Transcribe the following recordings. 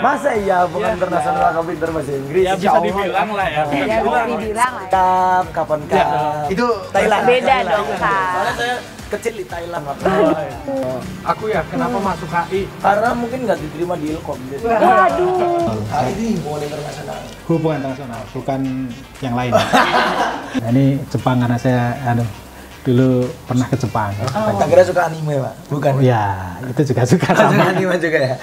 Masa iya bukan internasional kau pinter bahasa Inggris? Ya bisa dibilang lah ya. Ya bisa dibilang lah. Kap, kapan kap? Itu Thailand. Beda dong, Kak. Soalnya saya kecil di Thailand. aku ya kenapa masuk HI? Karena mungkin nggak diterima di Ilkom. Waduh. HI ini hubungan internasional. Hubungan internasional, bukan yang lain. Nah, ini Jepang karena saya dulu pernah ke Jepang. Tak kira suka anime, Pak? Bukan. Ya, itu juga suka Suka sama. anime juga ya.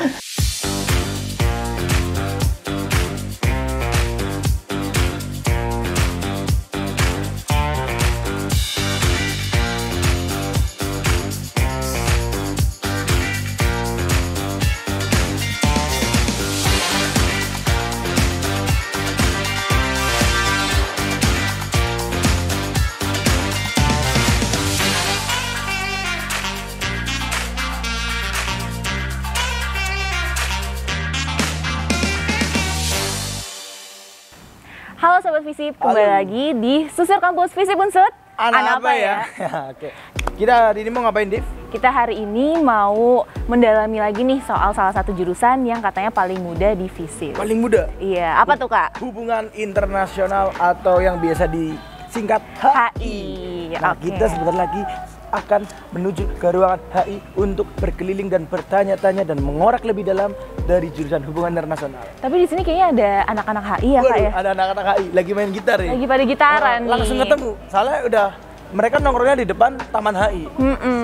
Halo Sobat Visip, kembali lagi di Susur Kampus Visip Unsut. Anak apa ya? Oke. Kita hari ini mau ngapain, Div? Kita hari ini mau mendalami lagi nih soal salah satu jurusan yang katanya paling muda di Visip. Paling muda. Iya, apa tuh Kak? Hubungan internasional atau yang biasa disingkat HI. Nah, Oke. kita sebentar lagi akan menuju ke ruangan HI untuk berkeliling dan bertanya-tanya dan mengorek lebih dalam dari jurusan hubungan internasional. Tapi di sini kayaknya ada anak-anak HI ya Kak Waduh, ya? ada anak-anak HI lagi main gitar ya. Lagi pada gitaran nih. Langsung ketemu. Soalnya udah mereka nongkrongnya di depan Taman HI.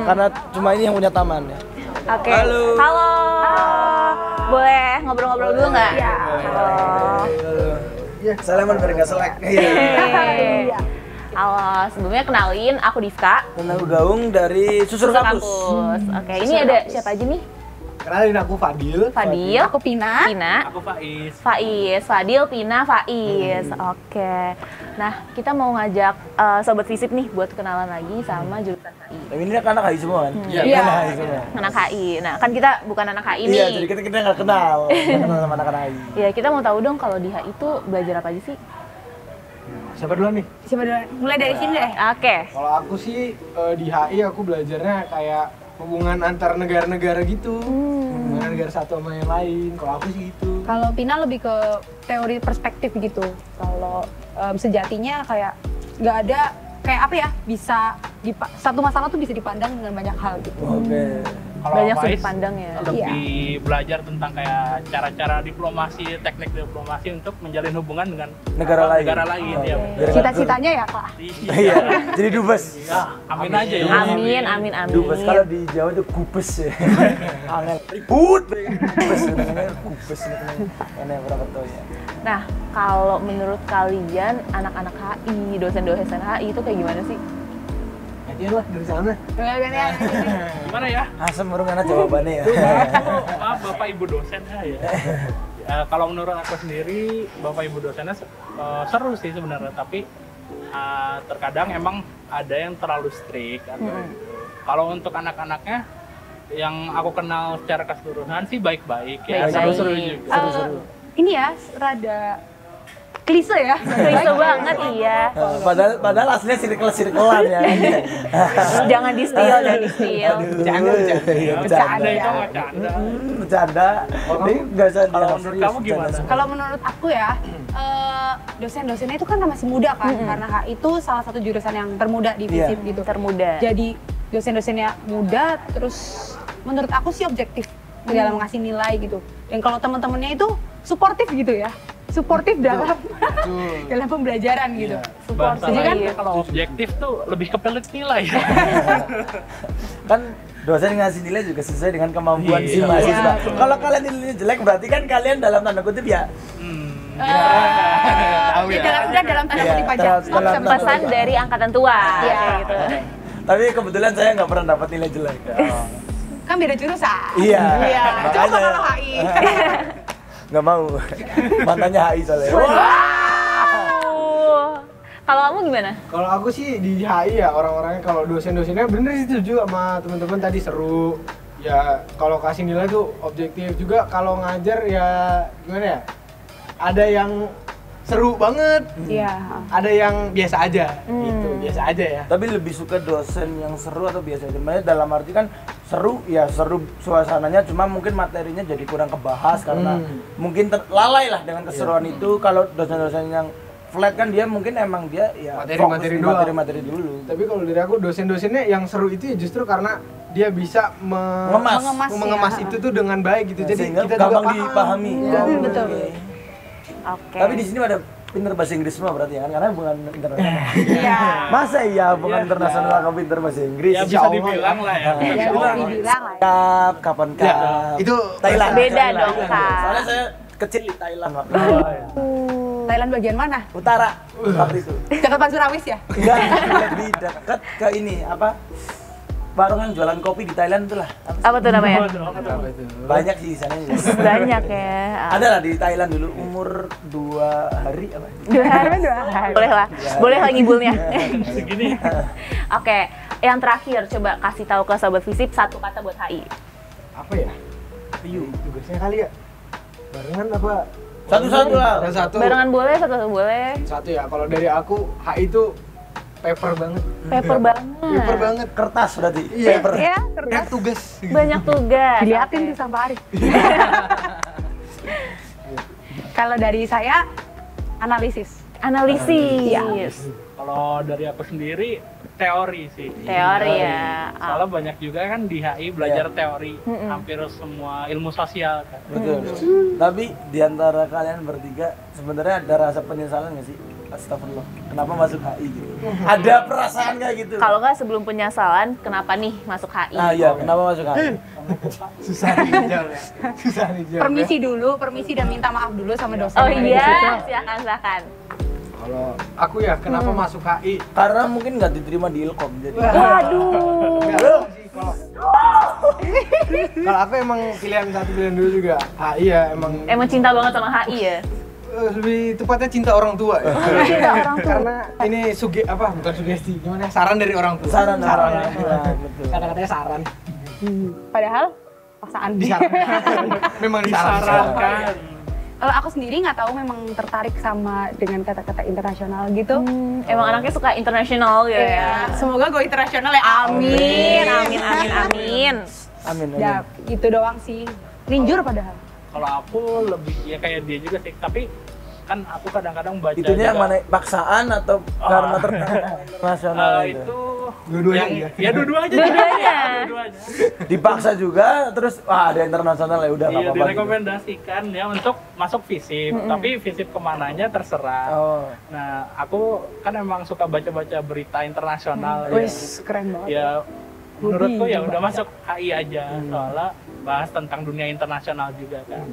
Karena cuma ini yang punya taman ya. Oke. Halo. Halo. Boleh ngobrol-ngobrol dulu nggak? Iya. Salaman biar nggak selek. Iya. Halo, sebelumnya kenalin aku Divka. Dan aku Gaung dari Susur Kampus. Oke, ini ada siapa aja nih? Kenalin aku Fadil. Fadil, Aku Pina. Aku Faiz. Fadil, Pina, Faiz. Oke. Nah, kita mau ngajak Sobat Visip nih buat kenalan lagi sama jurusan HI. Tapi ini kan anak HI semua kan? Iya. Anak HI semua. Anak HI. Nah, kan kita bukan anak HI nih. Iya, jadi kita nggak kenal. Nggak kenal sama anak HI. Ya, kita mau tahu dong kalau di HI itu belajar apa aja sih? Siapa duluan nih? Coba dulu, mulai dari sini deh. Oke. Kalau aku sih di HI aku belajarnya kayak hubungan antar negara-negara gitu. Hubungan negara satu sama yang lain. Kalau aku sih gitu. Kalau Pina lebih ke teori perspektif gitu. Kalau sejatinya kayak nggak ada kayak apa ya, bisa satu masalah tuh bisa dipandang dengan banyak hal gitu. Oke. Kalau Banyak Faiz sudut pandang ya. lebih belajar tentang kayak cara-cara diplomasi, teknik diplomasi untuk menjalin hubungan dengan Negara lain. Negara lain ya. Biar nggak Cita-citanya ya Kak. Iya, jadi dubes. Ya, amin aja ya. Amin. Dubes kalau di Jawa itu kupes ya. Angel. Ribut. Kupes namanya kupes namanya. Mana berapa tahu ya. Nah, kalau menurut kalian anak-anak HI, dosen-dosen HI itu kayak gimana sih? Aja lah dari sana. Gimana ya? Asam urung anak jawabannya ya. Maaf Bapak Ibu dosen ya. Kalau menurut aku sendiri, Bapak Ibu dosennya seru sih sebenarnya, tapi terkadang emang ada yang terlalu strict atau gitu. Kalau untuk anak-anaknya yang aku kenal secara keseluruhan sih baik-baik ya, Baik-baik. seru-seru juga. Seru-seru. Ini ya rada klise ya. Klise banget iya. Padahal aslinya circle-circlean ya. Jangan di steal, jangan di steal. Bercanda. Iya, Bercanda itu bercanda. nggak canda. Bercanda. Ini nggak usah Kalau dianggap menurut serius, kamu gimana? bercanda. Kalau menurut aku ya, dosen-dosennya itu kan masih muda kan, karena HI itu salah satu jurusan yang termuda di Iya. FISIP gitu. Termuda. Jadi dosen-dosennya muda, terus menurut aku sih objektif di dalam ngasih nilai gitu. Dan kalau teman-temannya itu suportif gitu ya, suportif dalam dalam pembelajaran gitu. Bahasa Jadi kan lainnya kalau subjektif tuh lebih ke pelit nilai. Kan dosen ngasih nilai juga sesuai dengan kemampuan si Iya. mahasiswa. Iya. Kalau kalian nilainya jelek berarti kan kalian dalam tanda kutip ya. Tahu ya. dalam tanda Iya, kutip aja. dalam tanda kutip. Pesan dari angkatan tua Iya. kayak gitu. Tapi kebetulan saya nggak pernah dapat nilai jelek. Kan beda jurusan. Iya. Iya. Coba Makanya. kalau HI. Nggak mau. Mantannya HI soalnya. Kalau kamu gimana? Kalau aku sih di HI ya orang-orangnya kalau dosen-dosennya bener sih setuju sama teman-teman tadi seru. Ya kalau kasih nilai tuh objektif juga, kalau ngajar ya gimana ya? Ada yang seru banget. Iya. Ada yang biasa aja, gitu, biasa aja ya. Tapi lebih suka dosen yang seru atau biasa aja? Maksudnya dalam arti kan seru, ya seru suasananya, cuma mungkin materinya jadi kurang kebahas karena mungkin lalai lah dengan keseruan itu. Kalau dosen-dosen yang flat kan dia mungkin emang dia ya Materi-materi fokus doang. materi dulu. Tapi kalau dari aku dosen-dosennya yang seru itu ya justru karena dia bisa mengemas ya. itu tuh dengan baik gitu. Jadi Sehingga kita gampang juga dipahami. Iya, Oh, betul. oke. Oke. Tapi di sini ada pinter bahasa Inggris semua berarti kan, karena bukan internasional. Iya. Masa iya bukan internasional kau pinter bahasa Inggris? Ya Insya bisa Allah, dibilang lah ya. Ya, Ya, cuma bisa dibilang lah. Kap, kapan Ya, kap? itu Thailand. Beda Thailand. dong, Kak. Soalnya saya kecil di Thailand, Pak. Oh, ya. Thailand bagian mana? Utara. Waktu itu. Dekat Pansurawis ya? Enggak, lebih dekat ke ini apa? Warung yang jualan kopi di Thailand itu lah. Apa tuh namanya? apa itu? Banyak sih di sana juga. Banyak ya. Ada lah di Thailand dulu umur 2 hari apa? 2 hari. Boleh lah. Boleh lah ngibulnya. Segini. Oke, yang terakhir coba kasih tahu ke sobat Visip satu kata buat HI. Apa ya? Ayo, tugasnya kali ya. Barengan apa? Satu-satu lah. Satu. Barengan boleh, satu boleh. Satu ya. Kalau dari aku, HI itu paper banget. Paper banget. Paper banget. Kertas berarti. Iya. Paper. Iya, Banyak kertas. tugas. Banyak tugas. Diliatin Oke. tuh sama Arif. Kalau dari saya, analisis. Analisis. Kalau dari aku sendiri teori sih. Teori ya. Soalnya banyak juga kan di HI belajar teori, hampir semua ilmu sosial kan. Betul. Tapi di antara kalian bertiga sebenarnya ada rasa penyesalan nggak sih? Astagfirullah. Kenapa masuk HI gitu? Ada perasaan kayak gitu? Kalau nggak sebelum penyesalan, kenapa nih masuk HI? Nah, iya, kenapa masuk HI? Susah dijawab ya. Susah dijawab. Permisi dan minta maaf dulu sama dosen. Oh Di iya, situ. silakan. Kalau aku ya, kenapa masuk HI? Karena mungkin nggak diterima di Ilkom jadi. Waduh. Enggak sih, kalau aku emang pilihan dulu juga HI ya, Emang cinta banget sama HI ya? lebih tepatnya cinta orang tua ya. Cinta orang tua. Karena ini bukan sugesti, gimana? Saran dari orang tua. Saran orang tua, betul. Kata-katanya saran. Padahal paksaan. Disarankan. Memang disarankan. Kalau aku sendiri nggak tahu, memang tertarik sama dengan kata-kata internasional gitu. Emang anaknya suka internasional gitu ya? Semoga go internasional ya. Amin, amin, amin, amin. Amin. Ya, itu doang sih. Linjur padahal. Kalau aku lebih ya kayak dia juga sih, tapi kan aku kadang-kadang baca Itunya yang juga. mana? Paksaan atau karena tertarik internasional itu? Itu Dua-duanya yang, ya? ya dua-duanya. Dua-duanya. Dua-duanya. Dipaksa juga, terus wah ada internasional ya udah nggak Iya, apa-apa. gitu. direkomendasikan ya untuk masuk FISIP, tapi FISIP kemananya terserah. Oh. Nah, aku kan emang suka baca-baca berita internasional. Wis, keren banget. Ya, menurutku ya udah masuk HI aja, soalnya bahas tentang dunia internasional juga kan.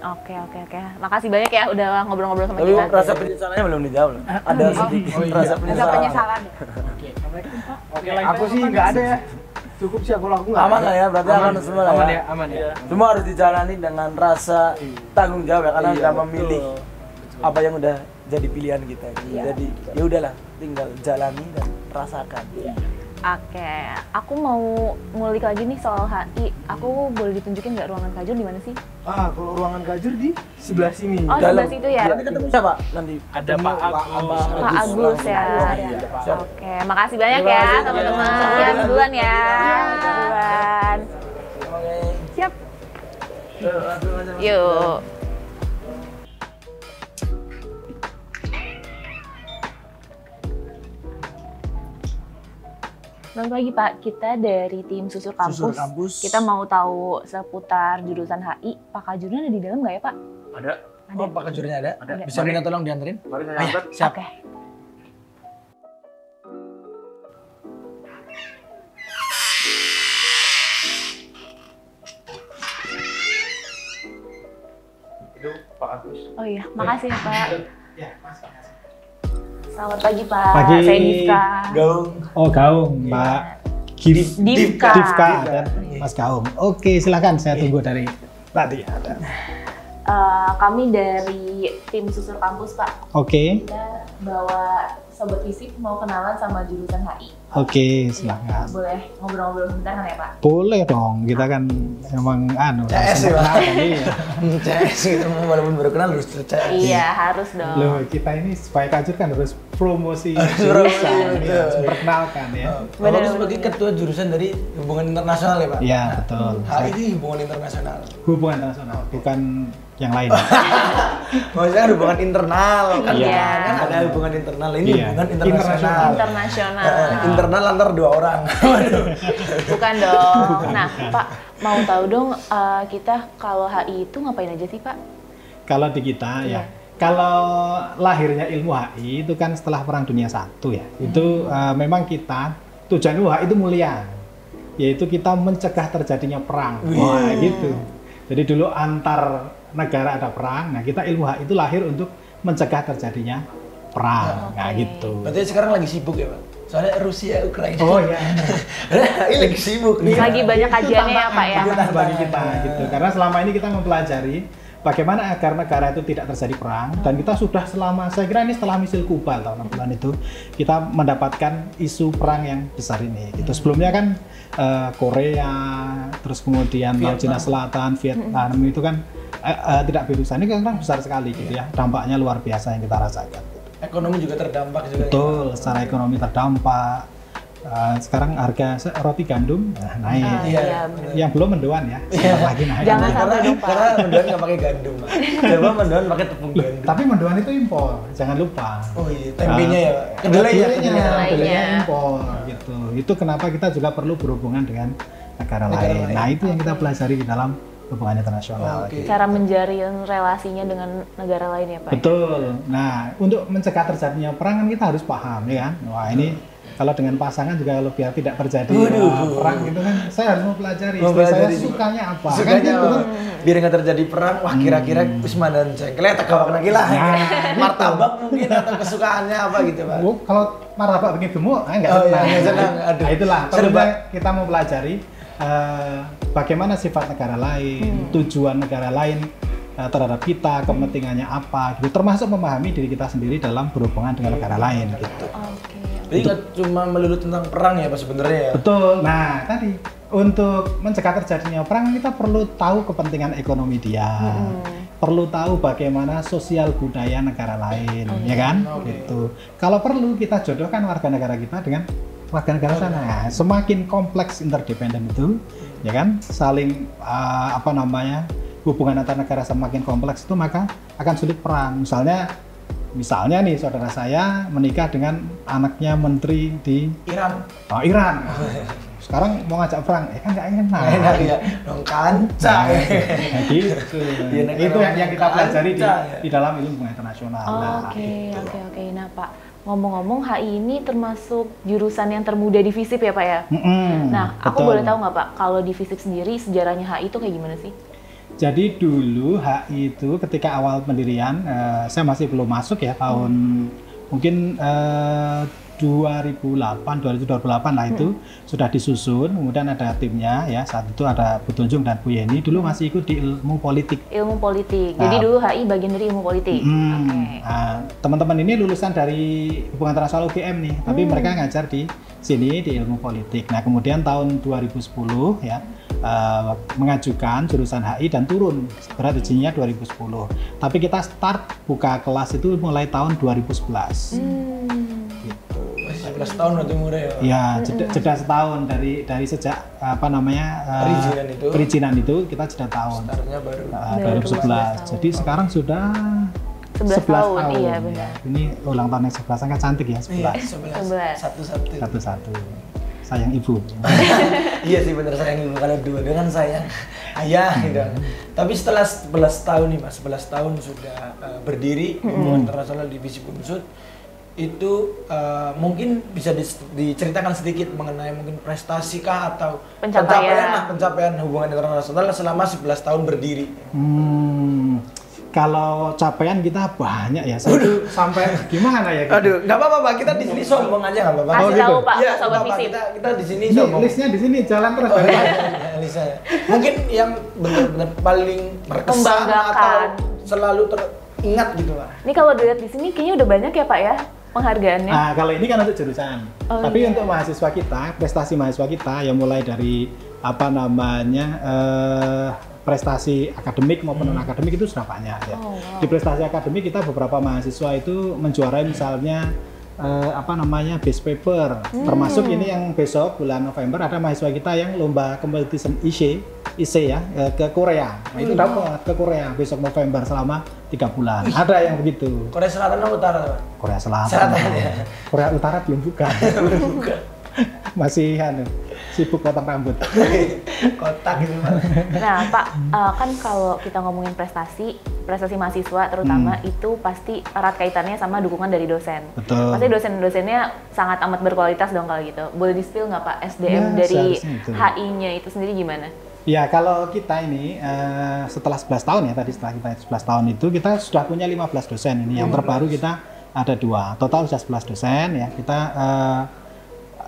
Oke. Makasih banyak ya udah ngobrol-ngobrol sama Tapi kita. rasa penyesalannya belum dijawab loh. Ada sedikit Oh, iya. rasa Ada penyesalan. penyesalan. Oke, Aku sih nggak ada ya. Cukup sih kalau aku nggak Aman ada. lah ya, berarti aman semua lah Aman ya. ya, aman ya. Iya. Semua harus dijalani dengan rasa tanggung jawab ya, karena Iya, udah betul. memilih apa yang udah jadi pilihan kita. Jadi ya udahlah, tinggal jalani dan rasakan. Oke, aku mau ngulik lagi nih soal HI. Aku boleh ditunjukin nggak ruangan kajur di mana sih? Kalau ruangan kajur di sebelah sini. Oh, sebelah situ ya? Nanti ketemu siapa? Nanti Ada Pak Agus. Pak Agus ya. Siap. Oke, makasih banyak Terima ya kasih. teman-teman. Duluan ya. Duluan. Oke. Siap. Yuk. Selamat pagi Pak, kita dari tim Susur Kampus. Susur Kampus. Kita mau tahu seputar jurusan HI. Pak Kajurnya ada di dalam nggak ya Pak? Ada. Oh, Pak Kajurnya ada? Ada. Bisa minta tolong dianterin? Mari saya antar. Siap. Oke. Itu Pak Agus. Oh iya, makasih ya Pak. Ya, Mas. Selamat pagi Pak. Pagi. Saya Divka. Gaung. Oh, Gaung, Mbak Divka. Divka dan Mas Gaung. Oke, silakan saya tunggu dari tadi ada. Kami dari tim Susur Kampus Pak. Oke. Kita bawa Sobat Visip mau kenalan sama jurusan HI. Oke, silakan. Boleh ngobrol-ngobrol sebentar kan ya Pak? Boleh dong, kita kan emang CS ya, Pak. iya. CS gitu, walaupun baru kenal harus CS. Iya, harus dong. Loh, kita ini supaya kajur kan harus promosi Promosi, jurusan, betul. ya, harus memperkenalkan ya. Bapak itu sebagai ketua jurusan dari hubungan internasional ya Pak? Iya, betul. HI ini hubungan internasional. Hubungan internasional, bukan yang lain. Maksudnya kan hubungan internal kan, Iya. kan ada hubungan internal, ini Iya. hubungan internasional. Internasional. Internal antar 2 orang. Waduh. Bukan dong. Nah, Pak, mau tahu dong kita kalau HI itu ngapain aja sih, Pak? Kalau di kita ya, kalau lahirnya ilmu HI itu kan setelah Perang Dunia I ya. Itu memang kita tujuan HI itu mulia, yaitu kita mencegah terjadinya perang. Wah, gitu. Jadi dulu antar negara ada perang, nah kita ilmu HI itu lahir untuk mencegah terjadinya perang, nah gitu. Berarti sekarang lagi sibuk ya Pak? Soalnya Rusia, Ukraina. Oh iya. HI lagi sibuk nih. Lagi banyak kajiannya ya, Pak ya? Tantangan bagi kita gitu. Karena selama ini kita mempelajari bagaimana agar negara itu tidak terjadi perang, dan kita sudah selama, saya kira ini setelah misil Kuba tahun 60-an itu, kita mendapatkan isu perang yang besar ini. Itu sebelumnya kan Korea, terus kemudian Laut Cina Selatan, Vietnam itu kan tidak berurusan. Ini kan besar sekali gitu ya, dampaknya luar biasa yang kita rasakan. Ekonomi juga terdampak juga. Betul, secara ekonomi terdampak. Sekarang harga roti gandum naik. Iya. Yang belum mendoan ya, lagi naik. Jangan sampai dong, Pak. Karena mendoan nggak pakai gandum Pak. Coba mendoan pakai tepung gandum. Tapi mendoan itu impor, jangan lupa. Oh iya, tempenya ya Pak. Kedelainya. Kedelainya impor gitu. Itu kenapa kita juga perlu berhubungan dengan negara lain. Nah, itu yang kita pelajari di dalam hubungan internasional. Oke. Cara menjalin relasinya dengan negara lain ya, Pak? Betul. Nah, untuk mencegah terjadinya perang kan kita harus paham ya kan. Wah, ini kalau dengan pasangan juga kalau biar tidak terjadi perang gitu kan, saya harus mempelajari istri saya sukanya apa. Sukanya kan gitu apa? kan. Biar nggak terjadi perang, wah kira-kira Usman dan Cengkelnya tegak lagi lah. Martabak mungkin atau kesukaannya apa gitu Pak. Oh, kalau martabak bikin gemuk, nggak Oh, senang. iya, nggak senang. Aduh. Nah, itulah Serba. perlunya kita mau pelajari bagaimana sifat negara lain, tujuan negara lain terhadap kita, kepentingannya apa, gitu. Termasuk memahami diri kita sendiri dalam berhubungan dengan negara lain, gitu. Oke. Jadi nggak cuma melulu tentang perang ya Pak sebenarnya ya. Betul. Nah, tadi untuk mencegah terjadinya perang kita perlu tahu kepentingan ekonomi dia, perlu tahu bagaimana sosial budaya negara lain, ya kan? Gitu. Kalau perlu kita jodohkan warga negara kita dengan warga negara sana. Nah, semakin kompleks interdependen itu, ya kan? Saling hubungan antar negara semakin kompleks itu maka akan sulit perang. Misalnya nih saudara saya menikah dengan anaknya menteri di Iran. Sekarang mau ngajak perang, kan nggak enak. Enak ya, dong kanca. Nah, gitu. Itu yang kita pelajari di dalam ilmu hubungan internasional. Oke. Nah, Pak, ngomong-ngomong HI ini termasuk jurusan yang termuda di FISIP ya, Pak ya? Nah, aku betul. boleh tahu nggak, Pak, kalau di FISIP sendiri sejarahnya HI itu kayak gimana sih? Jadi dulu HI itu ketika awal pendirian, saya masih belum masuk ya, tahun mungkin 2008 lah itu sudah disusun, kemudian ada timnya ya, saat itu ada Bu Tunjung dan Bu Yeni, dulu masih ikut di ilmu politik. Ilmu politik, jadi dulu HI bagian dari ilmu politik. Nah, teman-teman ini lulusan dari hubungan internasional UGM nih, tapi mereka ngajar di sini di ilmu politik. Nah, kemudian tahun 2010 ya, mengajukan jurusan HI dan turun berat ujinya 2010. Tapi kita start buka kelas itu mulai tahun 2011. Gitu. 11 tahun berarti umurnya ya. Ya, jeda setahun dari sejak perizinan itu kita jeda tahun. Startnya baru 2011. Jadi sekarang sudah 11 tahun, iya benar. Ini ulang tahun yang 11, angka cantik ya, 11. 11. Satu-satu. Sayang ibu. Iya sih bener sayang ibu, kalau dua dengan sayang ayah gitu. Tapi setelah 11 tahun nih Mas, 11 tahun sudah berdiri hubungan internasional divisi Unsud, itu mungkin bisa diceritakan sedikit mengenai mungkin prestasi kah atau pencapaian hubungan internasional selama 11 tahun berdiri. Kalau capaian kita banyak ya, sampai gimana ya? Aduh, nggak apa-apa Pak, kita di sini sombong aja nggak apa-apa. Kasih tahu Pak, Iya, Sobat Pak, Visip. kita di sini sombong. Listnya di sini jalan terus. Listnya. Mungkin yang benar-benar paling berkesan Membanggakan. atau selalu teringat gitu Pak. Ini kalau dilihat di sini kayaknya udah banyak ya Pak ya? penghargaannya? Nah, kalau ini kan untuk jurusan. Oh, Tapi iya. untuk mahasiswa kita, prestasi mahasiswa kita yang mulai dari apa namanya prestasi akademik maupun non akademik itu sudah banyak ya. Oh, wow. Di prestasi akademik kita beberapa mahasiswa itu menjuarai misalnya apa namanya base paper. Termasuk ini yang besok bulan November ada mahasiswa kita yang lomba competition IC ya ke Korea. Nah, itu dapat ke Korea besok November selama 3 bulan. Ada yang begitu. Korea Selatan atau Utara, Pak? Korea Selatan. Selatan, ya. Korea Utara belum buka. Masih sibuk potong rambut. Kotak gitu, Pak. Nah, Pak, kan kalau kita ngomongin prestasi mahasiswa terutama itu pasti erat kaitannya sama dukungan dari dosen. Betul. Pasti dosen-dosennya sangat amat berkualitas dong kalau gitu. Boleh di-spill nggak Pak, SDM Ya, dari seharusnya itu. HI-nya itu sendiri gimana? Ya, kalau kita ini setelah 11 tahun ya, tadi setelah kita 11 tahun itu kita sudah punya 15 dosen ini. Yang terbaru kita ada 2, total sudah 11 dosen ya. Kita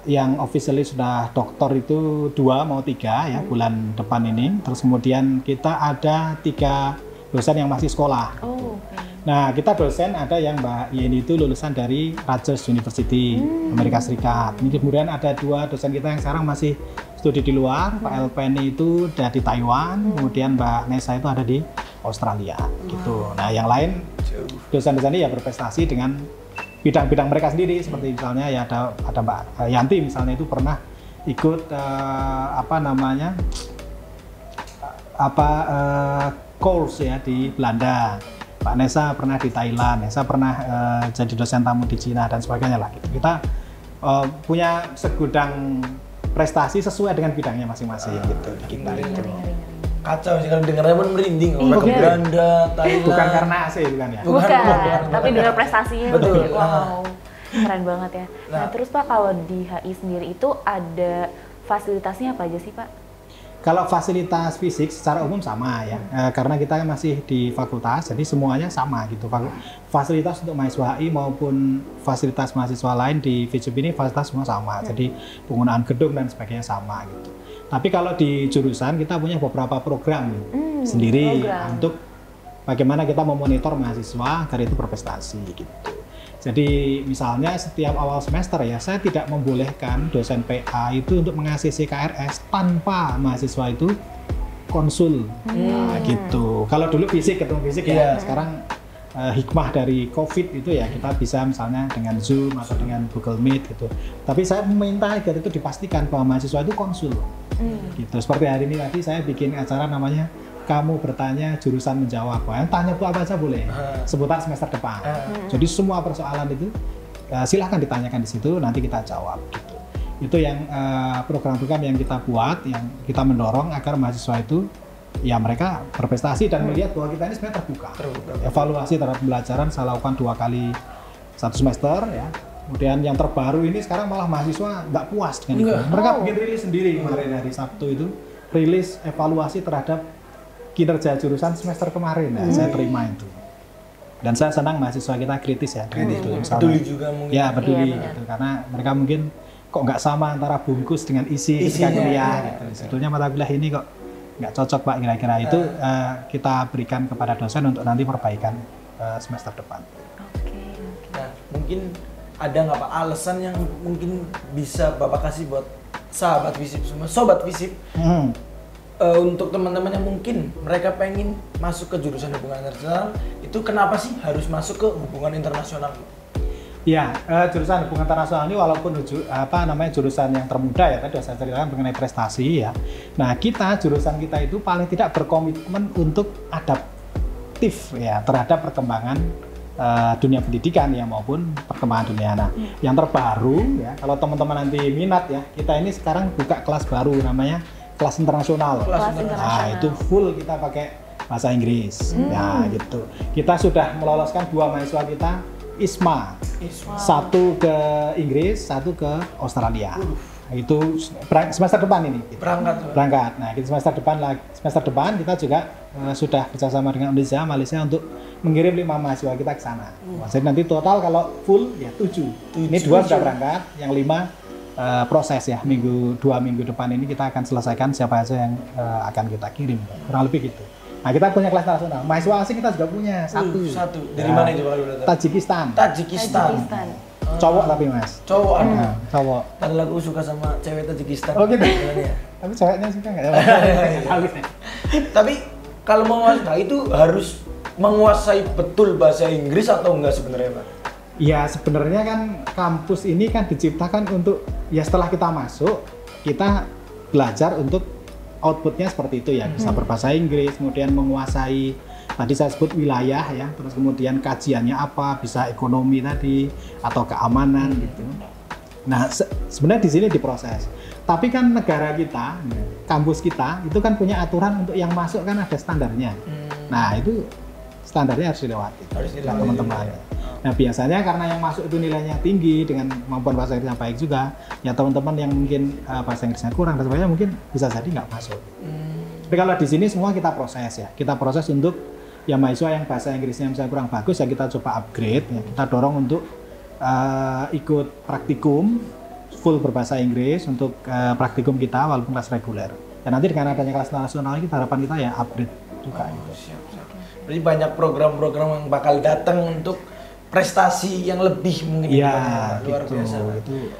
yang officially sudah doktor itu 2 mau 3 ya bulan depan ini. Terus kemudian kita ada 3 dosen yang masih sekolah. Oh, oke. Nah, kita dosen ada yang Mbak Yeni itu lulusan dari Rutgers University, Amerika Serikat. Ini kemudian ada 2 dosen kita yang sekarang masih studi di luar. Pak Elpeni itu ada di Taiwan, kemudian Mbak Nesa itu ada di Australia gitu. Nah, yang lain dosen-dosen ini ya berprestasi dengan bidang-bidang mereka sendiri, seperti misalnya ya ada Mbak Yanti misalnya itu pernah ikut course ya di Belanda. Pak Nesa pernah di Thailand, Nesa pernah jadi dosen tamu di Cina dan sebagainya lah gitu. Kita punya segudang prestasi sesuai dengan bidangnya masing-masing gitu. Kita itu. Kacau sih kalau dengarnya pun merinding. Iya. Orang ke Belanda, Thailand. Bukan karena AC bukan ya? Bukan, tapi dengar prestasinya Betul. udah, wow, keren banget ya. Nah, terus Pak, kalau di HI sendiri itu ada fasilitasnya apa aja sih Pak? Kalau fasilitas fisik secara umum sama ya, karena kita masih di fakultas, jadi semuanya sama gitu. Fasilitas untuk mahasiswa HI maupun fasilitas mahasiswa lain di FISIP ini fasilitas semua sama, jadi penggunaan gedung dan sebagainya sama gitu. Tapi kalau di jurusan kita punya beberapa program sendiri untuk bagaimana kita memonitor mahasiswa agar itu berprestasi gitu. Jadi misalnya setiap awal semester ya saya tidak membolehkan dosen PA itu untuk meng-ACC KRS tanpa mahasiswa itu konsul. Nah, gitu. Kalau dulu fisik ketemu fisik ya, sekarang hikmah dari COVID itu ya kita bisa misalnya dengan Zoom atau dengan Google Meet gitu. Tapi saya meminta agar itu dipastikan bahwa mahasiswa itu konsul. Gitu. Seperti hari ini tadi saya bikin acara namanya kamu bertanya jurusan menjawab. Tanya apa aja boleh. Seputar semester depan. Jadi semua persoalan itu silahkan ditanyakan di situ, nanti kita jawab. Gitu. Itu yang program-program yang kita buat, yang kita mendorong agar mahasiswa itu ya mereka berprestasi dan melihat bahwa kita ini sebenarnya terbuka. Evaluasi terhadap pembelajaran saya lakukan 2 kali 1 semester ya. Kemudian yang terbaru ini sekarang malah mahasiswa nggak puas dengan itu. Mereka bikin rilis sendiri kemarin hari Sabtu itu, rilis evaluasi terhadap kinerja jurusan semester kemarin. Nah, saya terima itu. Dan saya senang mahasiswa kita kritis ya. Peduli juga mungkin. Ya, peduli Iya, gitu. Karena mereka mungkin kok nggak sama antara bungkus dengan isi ketika kuliah gitu. Sebetulnya mata kuliah ini kok nggak cocok Pak kira-kira. Itu kita berikan kepada dosen untuk nanti perbaikan semester depan. Nah, mungkin ada nggak Pak alasan yang mungkin bisa Bapak kasih buat sahabat FISIP semua, sobat FISIP untuk teman-teman yang mungkin mereka pengen masuk ke jurusan hubungan internasional, itu kenapa sih harus masuk ke hubungan internasional? Ya, jurusan hubungan internasional ini walaupun jurusan yang termuda ya, tadi saya ceritakan mengenai prestasi ya. Nah, jurusan kita itu paling tidak berkomitmen untuk adaptif ya terhadap perkembangan dunia pendidikan ya maupun perkembangan dunia. Nah, yang terbaru ya, kalau teman-teman nanti minat ya, kita ini sekarang buka kelas baru namanya kelas internasional. Nah, itu full kita pakai bahasa Inggris. Ya, gitu. Kita sudah meloloskan 2 mahasiswa kita ISMA. 1 ke Inggris, 1 ke Australia. Itu semester depan ini. Berangkat. Nah, kita semester depan kita juga sudah bersama dengan Indonesia, Malaysia untuk mengirim 5 mahasiswa kita ke sana. Jadi nanti total kalau full ya 7. Ini 2 sudah berangkat, yang 5 proses ya. 2 minggu depan ini kita akan selesaikan siapa saja yang akan kita kirim. Kurang lebih gitu. Nah, kita punya kelas nasional. Mahasiswa asing kita juga punya satu. Dari mana itu Pak? Tajikistan. Cowok tapi Mas. Cowok. Nah, cowok. Padahal aku suka sama cewek Tajikistan. Oh gitu. Ya. Tapi ceweknya suka nggak ya? Tapi kalau menguasai itu harus menguasai betul bahasa Inggris atau enggak sebenarnya, Pak? Ya sebenarnya kan kampus ini kan diciptakan untuk ya setelah kita masuk kita belajar untuk outputnya seperti itu ya, bisa berbahasa Inggris, kemudian menguasai tadi saya sebut wilayah ya, terus kemudian kajiannya apa, bisa ekonomi tadi atau keamanan gitu. Nah sebenarnya di sini diproses. Tapi kan negara kita, kampus kita itu kan punya aturan untuk yang masuk kan ada standarnya. Nah itu standarnya harus dilewati. Teman-teman. Nah biasanya karena yang masuk itu nilainya tinggi dengan kemampuan bahasa Inggris yang baik juga, ya teman-teman yang mungkin bahasa Inggrisnya kurang dan sebagainya mungkin bisa jadi nggak masuk. Tapi kalau di sini semua kita proses ya, kita proses untuk ya mahasiswa yang bahasa Inggrisnya misalnya kurang bagus ya kita coba upgrade, ya kita dorong untuk ikut praktikum full berbahasa Inggris untuk praktikum kita walaupun kelas reguler. Dan nanti dengan adanya kelas nasional kita harapan kita ya upgrade juga. Siap. Jadi banyak program-program yang bakal datang untuk prestasi yang lebih mungkin Iya, luar gitu, biasa. gitu.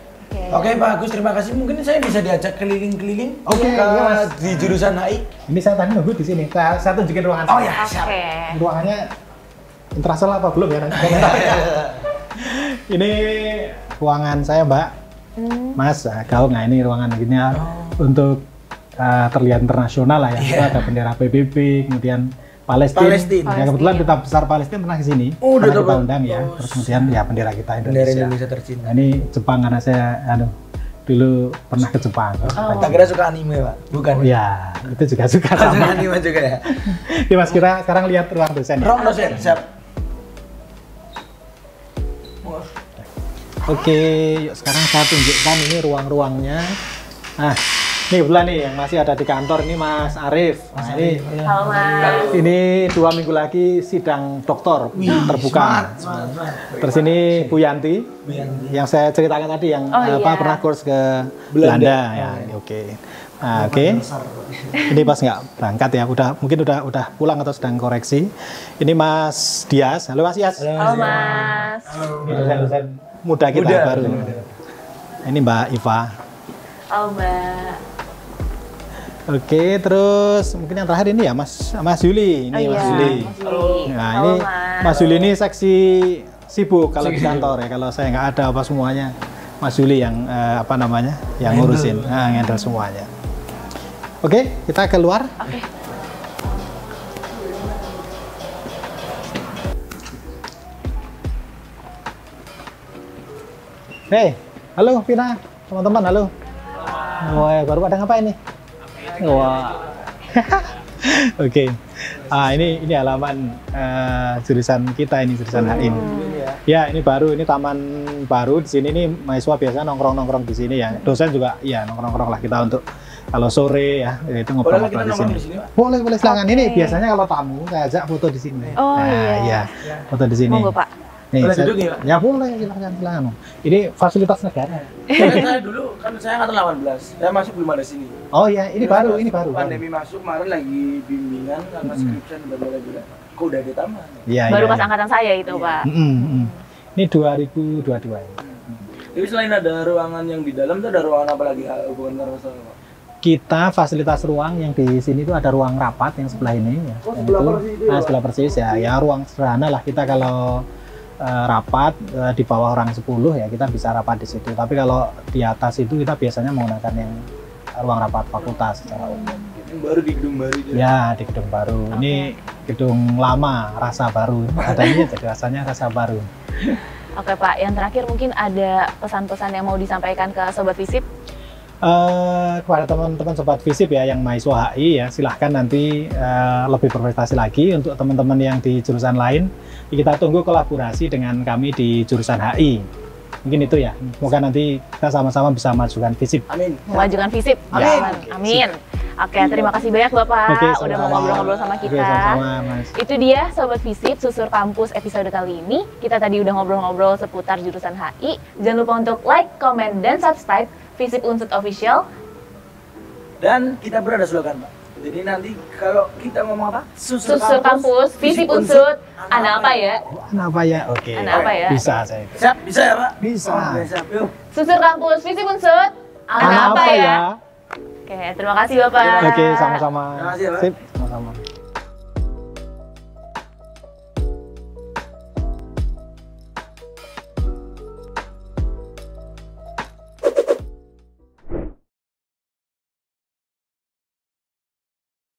Oke Pak Agus, terima kasih. Mungkin saya bisa diajak keliling-keliling Oke, ke iya, Mas. di jurusan HI. Ini saya tadi nunggu di sini. Saya tunjukin ruangan. Oh saya. ya, siap. Oke. Ruangannya internasional apa belum ya nanti? Ini ruangan saya Mbak. Mas, kau nggak ini ruangan gini ya untuk terlihat internasional lah ya. Itu ada bendera PBB, kemudian Palestina. Ya kebetulan duta besar Palestina pernah ke sini. Oh, pernah duta kita undang ya. Terus kemudian ya bendera kita Bendera Indonesia. Indonesia tercinta. Nah, ini Jepang karena saya dulu pernah ke Jepang. Tak kira suka anime Pak? Bukan. Ya, itu juga suka Suka sama. anime juga ya. Oke Mas, kita sekarang lihat ruang dosen. Ya? Ruang dosen, siap. Oke, yuk sekarang saya tunjukkan ini ruang-ruangnya. Nah, ini kebetulan nih yang masih ada di kantor ini Mas Arif. Nah, ini Halo Mas. ini 2 minggu lagi sidang doktor terbuka. Terus ini Bu Yanti, yang saya ceritakan tadi yang Oh, iya. pernah kurs ke Belanda ya. Oke. Nah, oke. Ini pas nggak berangkat ya, mungkin udah pulang atau sedang koreksi. Ini Mas Dias. Halo Mas Dias. Halo Mas. Ini dosen-dosen muda kita baru. Ini Mbak Iva. Halo Mbak. Oke, terus mungkin yang terakhir ini ya Mas Yuli. Ini Mas Yuli. Mas Yuli. Nah, Halo, ini Mas. Mas Yuli ini seksi sibuk kalau di kantor ya. Kalau saya nggak ada apa semuanya, Mas Yuli yang yang ngurusin, ngendel semuanya. Oke, kita keluar. Oke. Hei, halo Vina, teman-teman, halo. Wah, baru pada ngapain nih? Wah. Oke. Ini halaman jurusan kita ini, jurusan HI. Ya, ini baru, ini taman baru di sini nih mahasiswa biasa nongkrong-nongkrong di sini ya. Dosen juga ya nongkrong-nongkrong lah kita untuk kalau sore ya itu ngobrol-ngobrol di sini. Boleh silakan. Ini biasanya kalau tamu saya ajak foto di sini. Oh, iya. Foto di sini. Monggo Pak. Nih, Boleh duduk ya, Pak? Ya boleh, silakan. Ini fasilitas negara. Saya dulu kan saya angkatan 18. Saya masuk belum ada sini. Oh ya, ini baru. Pandemi masuk kemarin lagi bimbingan karena skripsian udah mulai bulan. Kok udah di taman? Iya, Baru iya, pas iya. angkatan saya itu Pak. Ini 2022 ya. Tapi selain ada ruangan yang di dalam tuh ada ruangan apa lagi hubungan internasional Pak? Kita fasilitas ruang yang di sini itu ada ruang rapat yang sebelah ini ya. Oh, Yang sebelah itu, persis itu ya, Pak? sebelah persis ya. Ya ruang sederhana lah kita kalau rapat di bawah orang 10 ya kita bisa rapat di situ. Tapi kalau di atas itu kita biasanya menggunakan yang ruang rapat fakultas secara umum. Yang baru di gedung baru itu. Ya di gedung baru. Ini gedung lama rasa baru. Adanya jadi rasanya rasa baru. Oke Pak, yang terakhir mungkin ada pesan-pesan yang mau disampaikan ke Sobat Visip? Kepada teman-teman Sobat Visip ya yang mahasiswa HI ya silahkan nanti lebih berprestasi lagi. Untuk teman-teman yang di jurusan lain kita tunggu kolaborasi dengan kami di jurusan HI. Mungkin itu ya, semoga nanti kita sama-sama bisa majukan Visip. Amin. Memajukan Visip. Amin. Amin. Oke, terima kasih banyak Bapak Oke, udah sama-sama. mau ngobrol-ngobrol sama Oke, kita. sama-sama, Mas. Itu dia Sobat Visip Susur Kampus episode kali ini. Kita tadi udah ngobrol-ngobrol seputar jurusan HI. Jangan lupa untuk like, comment, dan subscribe Visip Unsut Official. Dan kita berada slogan Pak. Jadi nanti kalau kita ngomong apa? Susur kampus, visip unsut, anak apa ya? Anak apa ya? Oke. Anak apa ya? Bisa saya. Siap, bisa ya Pak? Bisa. Oke, siap, yuk. Susur kampus, visip unsut, anak apa ya? Oke, terima kasih Bapak. Oke, sama-sama. Terima kasih ya, Pak. Sip, sama-sama.